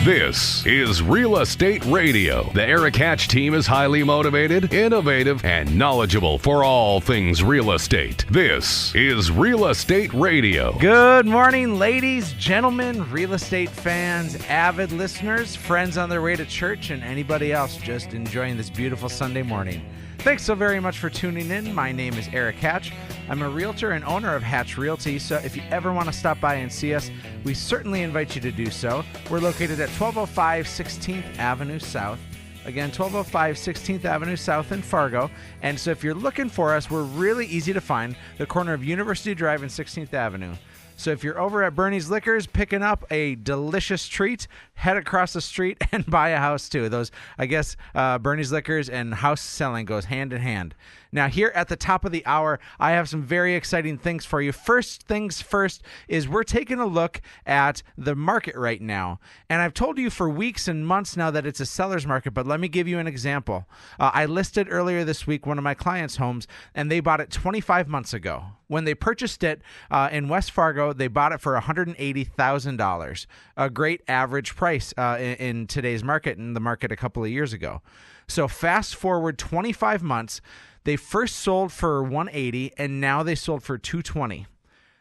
This is Real Estate Radio. The Erik Hatch team is highly motivated, innovative, and knowledgeable for all things real estate. This is Real Estate Radio. Good morning, ladies, gentlemen, real estate fans, avid listeners, friends on their way to church, and anybody else just enjoying this beautiful Sunday morning. Thanks so very much for tuning in. My name is Erik Hatch. I'm a realtor and owner of Hatch Realty, so if you ever want to stop by and see us, we certainly invite you to do so. We're located at 1205 16th Avenue South. Again, 1205 16th Avenue South in Fargo. And so if you're looking for us, we're really easy to find, the corner of University Drive and 16th Avenue. So if you're over at Bernie's Liquors picking up a delicious treat, head across the street and buy a house too. Those, I guess, Bernie's Liquors and house selling goes hand in hand. Now, here at the top of the hour, I have some very exciting things for you. First things first is we're taking a look at the market right now. And I've told you for weeks and months now that it's a seller's market, but let me give you an example. I listed earlier this week one of my clients' homes, and they bought it 25 months ago. When they purchased it in West Fargo, they bought it for $180,000, a great average price in today's market and the market a couple of years ago. So fast forward 25 months, they first sold for $180,000 and now they sold for $220,000.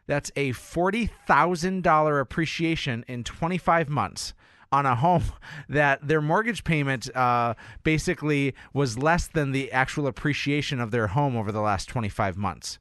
That's a $40,000 appreciation in 25 months on a home that their mortgage payment basically was less than the actual appreciation of their home over the last 25 months.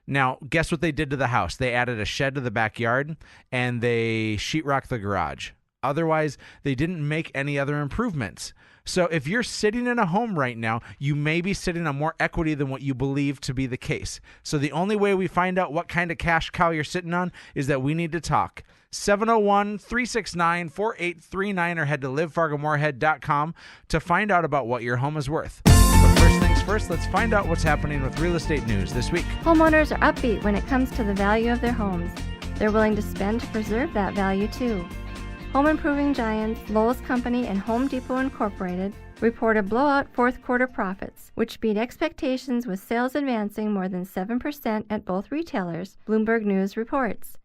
Now, guess what they did to the house? They added a shed to the backyard and they sheetrocked the garage. Otherwise, they didn't make any other improvements. So if you're sitting in a home right now, you may be sitting on more equity than what you believe to be the case. So the only way we find out what kind of cash cow you're sitting on is that we need to talk. 701-369-4839 or head to livefargomorehead.com to find out about what your home is worth. But first things first, let's find out what's happening with real estate news this week. Homeowners are upbeat when it comes to the value of their homes. They're willing to spend to preserve that value too. Home improving giants Lowe's Company and Home Depot Incorporated reported blowout fourth quarter profits, which beat expectations with sales advancing more than 7% at both retailers, Bloomberg News reports.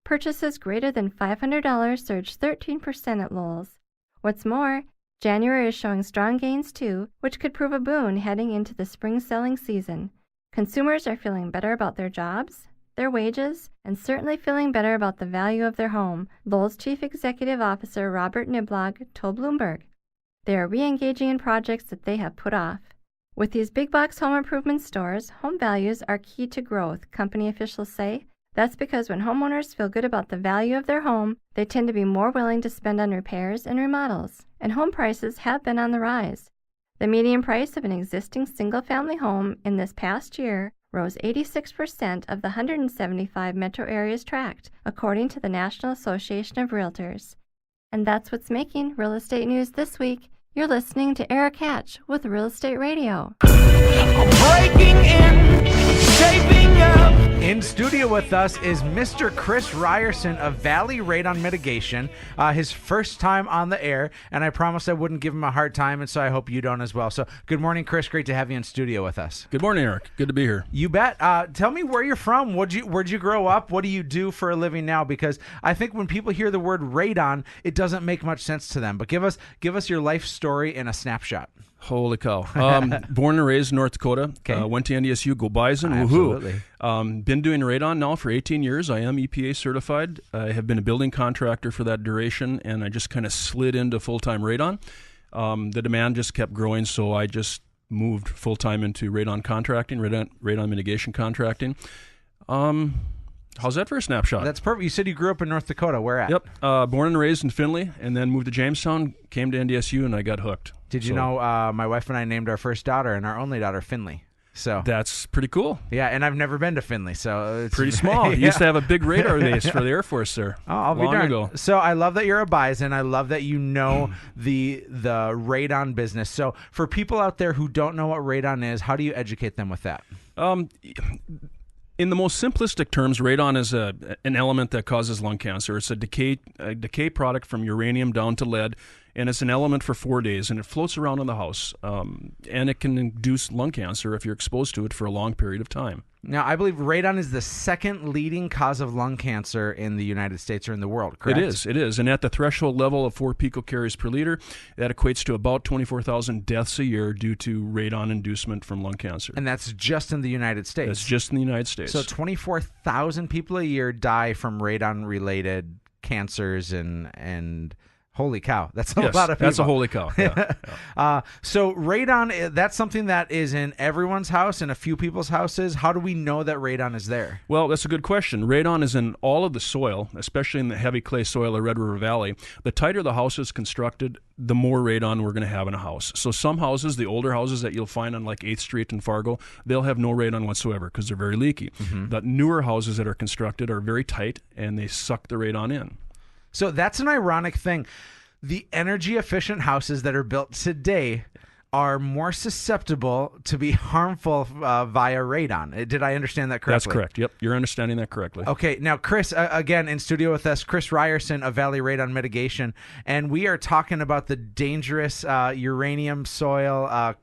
Purchases greater than $500 surged 13% at Lowe's. What's more, January is showing strong gains too, which could prove a boon heading into the spring selling season. Consumers are feeling better about their jobs, their wages, and certainly feeling better about the value of their home, Lowe's Chief Executive Officer Robert Niblock told Bloomberg. They are re-engaging in projects that they have put off. With these big box home improvement stores, home values are key to growth, company officials say. That's because when homeowners feel good about the value of their home, they tend to be more willing to spend on repairs and remodels, and home prices have been on the rise. The median price of an existing single-family home in this past year rose 86% of the 175 metro areas tracked, according to the National Association of Realtors. And that's what's making real estate news this week. You're listening to Erik Hatch with Real Estate Radio. Breaking in, shaping up. In studio with us is Mr. Chris Ryerson of Valley Radon Mitigation, his first time on the air, and I promised I wouldn't give him a hard time, and so I hope you don't as well. So good morning, Chris. Great to have you in studio with us. Good morning, Erik. Good to be here. You bet. Tell me where you're from. Where'd you grow up? What do you do for a living now? Because I think when people hear the word radon, it doesn't make much sense to them. But give us your life story in a snapshot. Holy cow. Born and raised in North Dakota. Okay. Went to NDSU, go Bison. Absolutely. Woohoo. Been doing radon now for 18 years. I am EPA certified. I have been a building contractor for that duration, and I just kind of slid into full-time radon. The demand just kept growing, so I just moved full-time into radon contracting, radon mitigation contracting. How's that for a snapshot? That's perfect. You said you grew up in North Dakota. Where at? Yep. Born and raised in Findlay, and then moved to Jamestown, came to NDSU, and I got hooked. Did you know my wife and I named our first daughter and our only daughter Finley? So that's pretty cool. Yeah, and I've never been to Findlay, so it's pretty small. Yeah. You used to have a big radar base for the Air Force there. Oh, I'll be darned. Ago. So I love that you're a Bison. I love that you know the radon business. So for people out there who don't know what radon is, how do you educate them with that? In the most simplistic terms, radon is an element that causes lung cancer. It's a decay product from uranium down to lead. and it's an element for 4 days, and it floats around in the house, and it can induce lung cancer if you're exposed to it for a long period of time. Now, I believe radon is the second leading cause of lung cancer in the United States or in the world, correct? It is. And at the threshold level of 4 picocuries per liter, that equates to about 24,000 deaths a year due to radon inducement from lung cancer. And that's just in the United States? That's just in the United States. So 24,000 people a year die from radon-related cancers and holy cow, that's a lot of people. That's a holy cow. Yeah. So radon, that's something that is in everyone's house and a few people's houses. How do we know that radon is there? Well, that's a good question. Radon is in all of the soil, especially in the heavy clay soil of Red River Valley. The tighter the house is constructed, the more radon we're going to have in a house. So some houses, the older houses that you'll find on like 8th Street in Fargo, they'll have no radon whatsoever because they're very leaky. Mm-hmm. The newer houses that are constructed are very tight, and they suck the radon in. So that's an ironic thing. The energy-efficient houses that are built today are more susceptible to be harmful via radon. Did I understand that correctly? That's correct. Yep, you're understanding that correctly. Okay, now Chris, again, in studio with us, Chris Ryerson of Valley Radon Mitigation, and we are talking about the dangerous uranium soil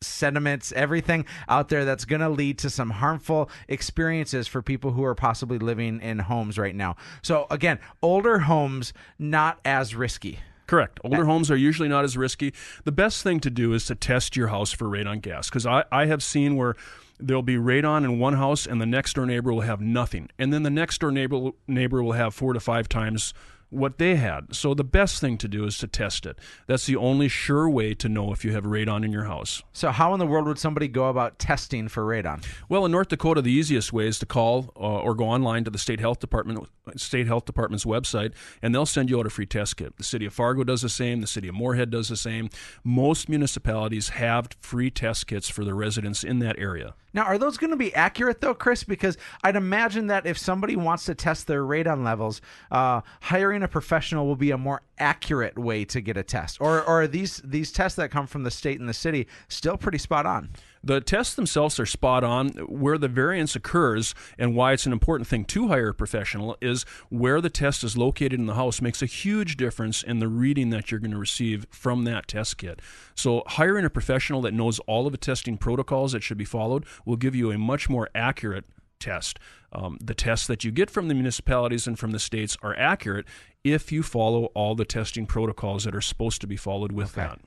sediments, everything out there that's going to lead to some harmful experiences for people who are possibly living in homes right now. So again, older homes, not as risky. Correct. Older homes are usually not as risky. The best thing to do is to test your house for radon gas, because I have seen where there'll be radon in one house and the next door neighbor will have nothing, and then the next door neighbor will have 4 to 5 times what they had. So the best thing to do is to test it. That's the only sure way to know if you have radon in your house. So how in the world would somebody go about testing for radon? Well, in North Dakota, the easiest way is to call or go online to the State Health Department's website, and they'll send you out a free test kit. The city of Fargo does the same. The city of Moorhead does the same. Most municipalities have free test kits for their residents in that area. Now, are those going to be accurate, though, Chris? Because I'd imagine that if somebody wants to test their radon levels, hiring a professional will be a more accurate way to get a test. Or are these tests that come from the state and the city still pretty spot on? The tests themselves are spot on. Where the variance occurs and why it's an important thing to hire a professional is where the test is located in the house makes a huge difference in the reading that you're going to receive from that test kit. So hiring a professional that knows all of the testing protocols that should be followed will give you a much more accurate test. The tests that you get from the municipalities and from the states are accurate if you follow all the testing protocols that are supposed to be followed with that.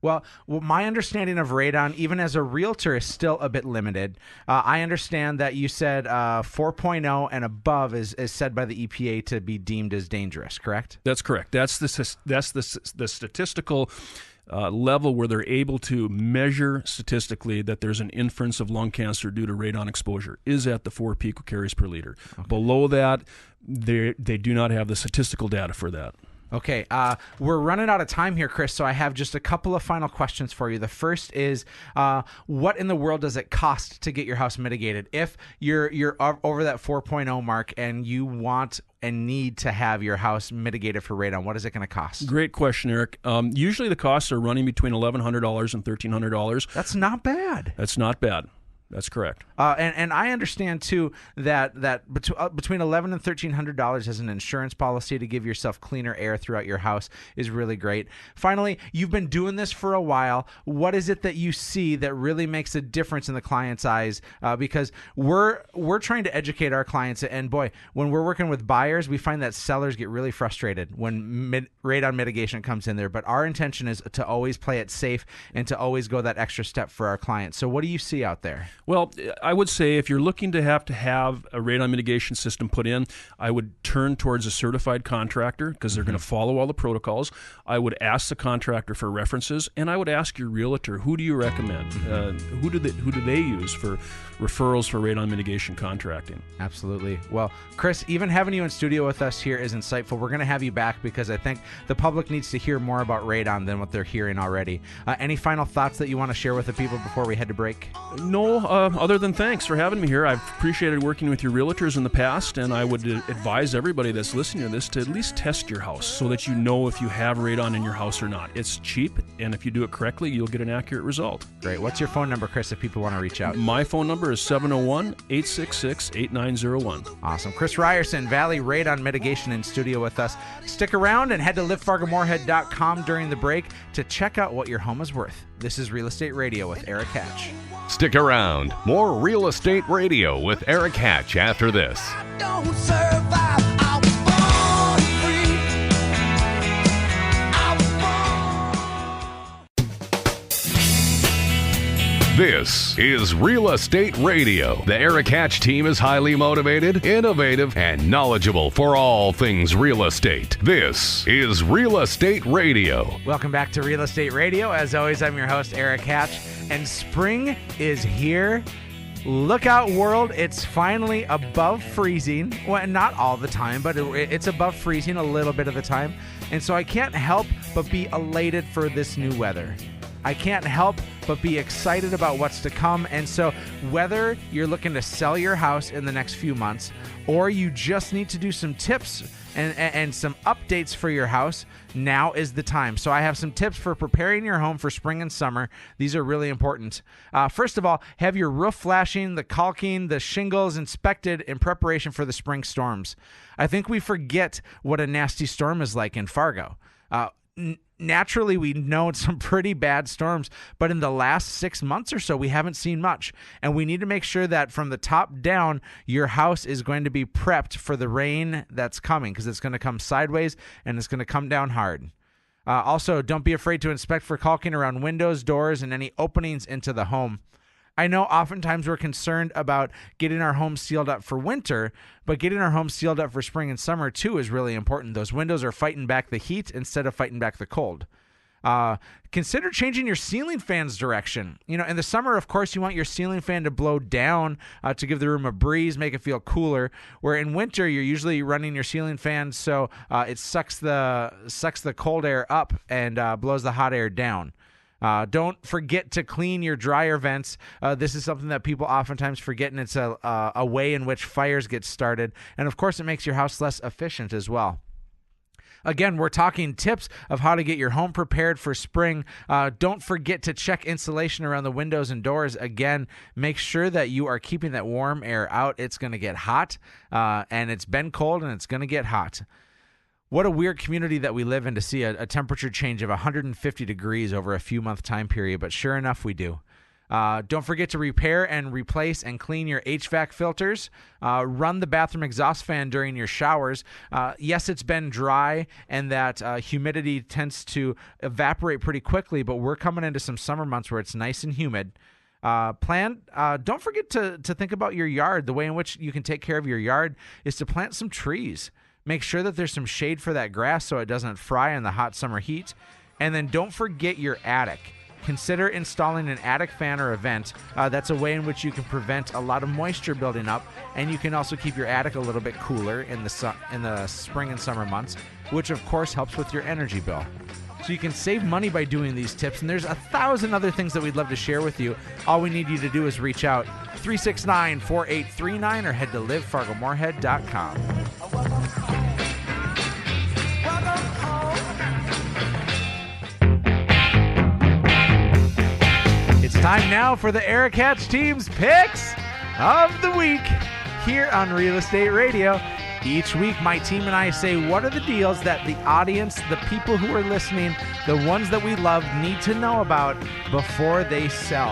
Well, my understanding of radon, even as a realtor, is still a bit limited. I understand that you said 4.0 and above is said by the EPA to be deemed as dangerous, correct? That's correct. That's the statistical level where they're able to measure statistically that there's an inference of lung cancer due to radon exposure is at the 4 picocuries per liter. Okay. Below that, they do not have the statistical data for that. Okay, we're running out of time here, Chris, so I have just a couple of final questions for you. The first is, what in the world does it cost to get your house mitigated? If you're over that 4.0 mark and you want and need to have your house mitigated for radon, what is it going to cost? Great question, Eric. Usually the costs are running between $1,100 and $1,300. That's not bad. That's not bad. That's correct. And I understand, too, that between $1,100 and $1,300 as an insurance policy to give yourself cleaner air throughout your house is really great. Finally, you've been doing this for a while. What is it that you see that really makes a difference in the client's eyes? Because we're trying to educate our clients. And, boy, when we're working with buyers, we find that sellers get really frustrated when radon mitigation comes in there. But our intention is to always play it safe and to always go that extra step for our clients. So what do you see out there? Well, I would say if you're looking to have a radon mitigation system put in, I would turn towards a certified contractor because they're going to follow all the protocols. I would ask the contractor for references, and I would ask your realtor, who do you recommend? Who do they use for referrals for radon mitigation contracting? Absolutely. Well, Chris, even having you in studio with us here is insightful. We're going to have you back because I think the public needs to hear more about radon than what they're hearing already. Any final thoughts that you want to share with the people before we head to break? No. other than thanks for having me here, I've appreciated working with your realtors in the past, and I would advise everybody that's listening to this to at least test your house so that you know if you have radon in your house or not. It's cheap, and if you do it correctly, you'll get an accurate result. Great. What's your phone number, Chris, if people want to reach out? My phone number is 701-866-8901. Awesome. Chris Ryerson, Valley Radon Mitigation, in studio with us. Stick around and head to livefargomorehead.com during the break to check out what your home is worth. This is Real Estate Radio with Erik Hatch. Stick around. More Real Estate Radio with Erik Hatch after this. Don't survive. I was born free. I was born. This is Real Estate Radio. The Erik Hatch team is highly motivated, innovative, and knowledgeable for all things real estate. This is Real Estate Radio. Welcome back to Real Estate Radio. As always, I'm your host, Erik Hatch, and spring is here. Look out, world. It's finally above freezing. Well, not all the time, but it's above freezing a little bit of the time. And so I can't help but be elated for this new weather. I can't help but be excited about what's to come. And so whether you're looking to sell your house in the next few months, or you just need to do some tips and some updates for your house, now is the time. So I have some tips for preparing your home for spring and summer. These are really important. First of all, have your roof flashing, the caulking, the shingles inspected in preparation for the spring storms. I think we forget what a nasty storm is like in Fargo. Naturally, we know some pretty bad storms, but in the last 6 months or so, we haven't seen much. And we need to make sure that from the top down, your house is going to be prepped for the rain that's coming, because it's going to come sideways and it's going to come down hard. Also, don't be afraid to inspect for caulking around windows, doors, and any openings into the home. I know oftentimes we're concerned about getting our home sealed up for winter, but getting our home sealed up for spring and summer too is really important. Those windows are fighting back the heat instead of fighting back the cold. Consider changing your ceiling fan's direction. In the summer, of course, you want your ceiling fan to blow down to give the room a breeze, make it feel cooler. Where in winter, you're usually running your ceiling fan so it sucks the cold air up and blows the hot air down. Don't forget to clean your dryer vents. This is something that people oftentimes forget, and it's a way in which fires get started. And of course, it makes your house less efficient as well. Again, we're talking tips of how to get your home prepared for spring. Don't forget to check insulation around the windows and doors. Again, make sure that you are keeping that warm air out. It's going to get hot, and it's been cold, and it's going to get hot. What a weird community that we live in to see a temperature change of 150 degrees over a few-month time period, but sure enough, we do. Don't forget to repair and replace and clean your HVAC filters. Run the bathroom exhaust fan during your showers. Yes, it's been dry, and that humidity tends to evaporate pretty quickly, but we're coming into some summer months where it's nice and humid. Don't forget to think about your yard. The way in which you can take care of your yard is to plant some trees. Make sure that there's some shade for that grass so it doesn't fry in the hot summer heat. And then don't forget your attic. Consider installing an attic fan or a vent. That's a way in which you can prevent a lot of moisture building up, and you can also keep your attic a little bit cooler in the spring and summer months, which of course helps with your energy bill. So you can save money by doing these tips, and there's 1,000 other things that we'd love to share with you. All we need you to do is reach out 369-4839 or head to livefargomorehead.com. It's time now for the Erik Hatch team's picks of the week here on Real Estate Radio. Each week, my team and I say what are the deals that the audience, the people who are listening, the ones that we love, need to know about before they sell.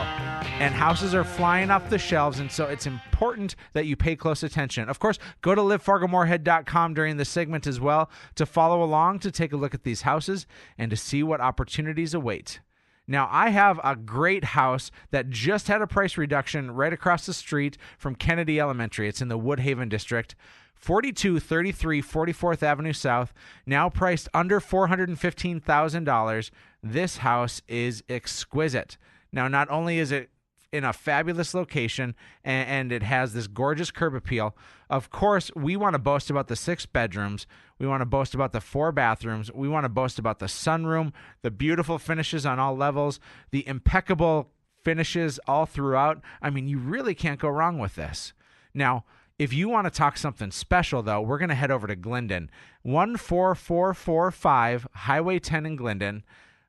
And houses are flying off the shelves, and so it's important that you pay close attention. Of course, go to livefargomorehead.com during this segment as well to follow along, to take a look at these houses, and to see what opportunities await. Now, I have a great house that just had a price reduction right across the street from Kennedy Elementary. It's in the Woodhaven district. 4233 44th Avenue South, now priced under $415,000. This house is exquisite. Now, not only is it in a fabulous location and it has this gorgeous curb appeal, of course, we want to boast about the 6 bedrooms. We want to boast about the 4 bathrooms. We want to boast about the sunroom, the beautiful finishes on all levels, the impeccable finishes all throughout. I mean, you really can't go wrong with this. Now, if you want to talk something special, though, we're going to head over to Glendon. 14445 Highway 10 in Glendon.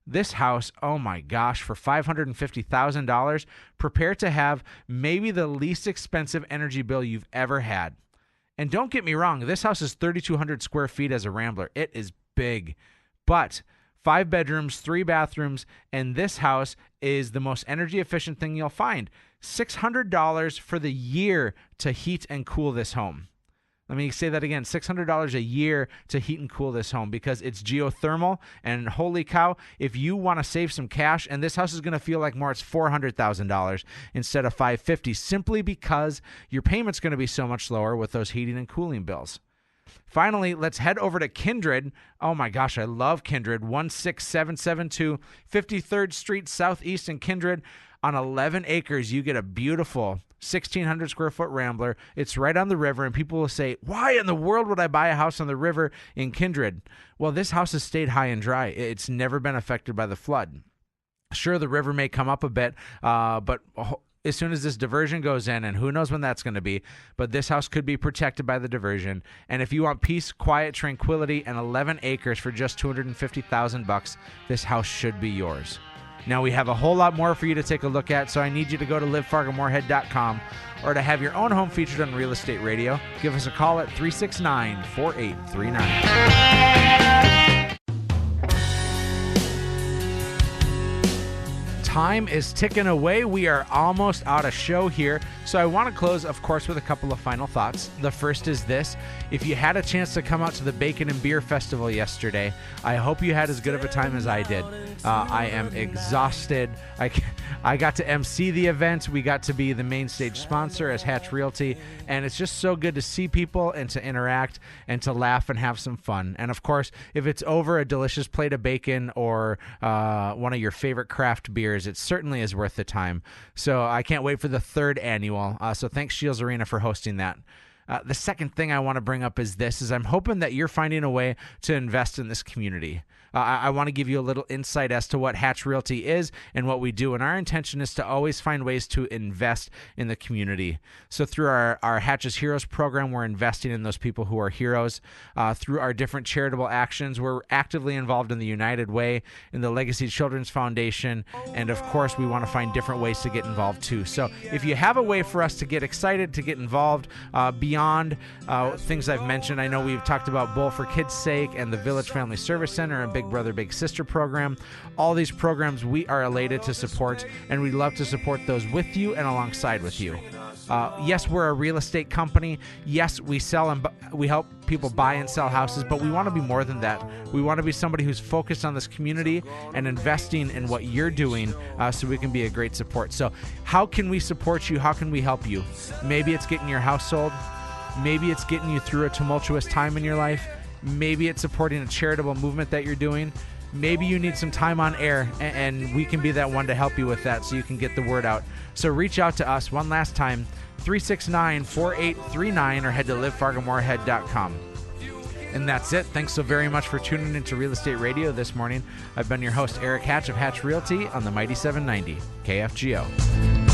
This house, oh my gosh, for $550,000, prepare to have maybe the least expensive energy bill you've ever had. And don't get me wrong, this house is 3,200 square feet as a rambler. It is big, but 5 bedrooms, 3 bathrooms, and this house is the most energy efficient thing you'll find. $600 for the year to heat and cool this home. Let me say that again, $600 a year to heat and cool this home because it's geothermal, and holy cow, if you want to save some cash, and this house is going to feel like more, it's $400,000 instead of $550,000 simply because your payment's going to be so much lower with those heating and cooling bills. Finally, let's head over to Kindred. Oh my gosh, I love Kindred. 16772 53rd Street Southeast in Kindred. On 11 acres, you get a beautiful 1,600 square foot rambler. It's right on the river, and people will say, why in the world would I buy a house on the river in Kindred? Well, this house has stayed high and dry. It's never been affected by the flood. Sure, the river may come up a bit, but as soon as this diversion goes in, and who knows when that's going to be, but this house could be protected by the diversion. And if you want peace, quiet, tranquility, and 11 acres for just $250,000, this house should be yours. Now, we have a whole lot more for you to take a look at, so I need you to go to livefargomorehead.com, or to have your own home featured on Real Estate Radio, give us a call at 369-4839. Time is ticking away. We are almost out of show here. So I want to close, of course, with a couple of final thoughts. The first is this. If you had a chance to come out to the Bacon and Beer Festival yesterday, I hope you had as good of a time as I did. I am exhausted. I got to MC the event. We got to be the main stage sponsor as Hatch Realty. And it's just so good to see people and to interact and to laugh and have some fun. And of course, if it's over a delicious plate of bacon or one of your favorite craft beers, it certainly is worth the time. So I can't wait for the 3rd annual. So thanks, Shields Arena, for hosting that. The second thing I want to bring up is this, is I'm hoping that you're finding a way to invest in this community. I want to give you a little insight as to what Hatch Realty is and what we do. And our intention is to always find ways to invest in the community. So through our Hatch's Heroes program, we're investing in those people who are heroes. Through our different charitable actions, we're actively involved in the United Way, in the Legacy Children's Foundation. And of course, we want to find different ways to get involved too. So if you have a way for us to get excited, to get involved beyond things I've mentioned, I know we've talked about Bowl for Kids' Sake and the Village Family Service Center and Big Brother Big Sister program. All these programs we are elated to support, and we love to support those with you and alongside with you. Yes, we're a real estate company. Yes, we sell and we help people buy and sell houses, but we want to be more than that. We want to be somebody who's focused on this community and investing in what you're doing so we can be a great support. So how can we support you? How can we help you? Maybe it's getting your house sold. Maybe it's getting you through a tumultuous time in your life. Maybe it's supporting a charitable movement that you're doing. Maybe you need some time on air, and we can be that one to help you with that so you can get the word out. So reach out to us one last time, 369-4839, or head to livefargomorehead.com. And that's it. Thanks so very much for tuning into Real Estate Radio this morning. I've been your host, Erik Hatch of Hatch Realty on the Mighty 790 KFGO.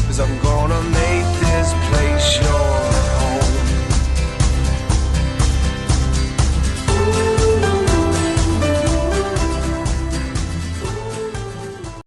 'Cause I'm gonna make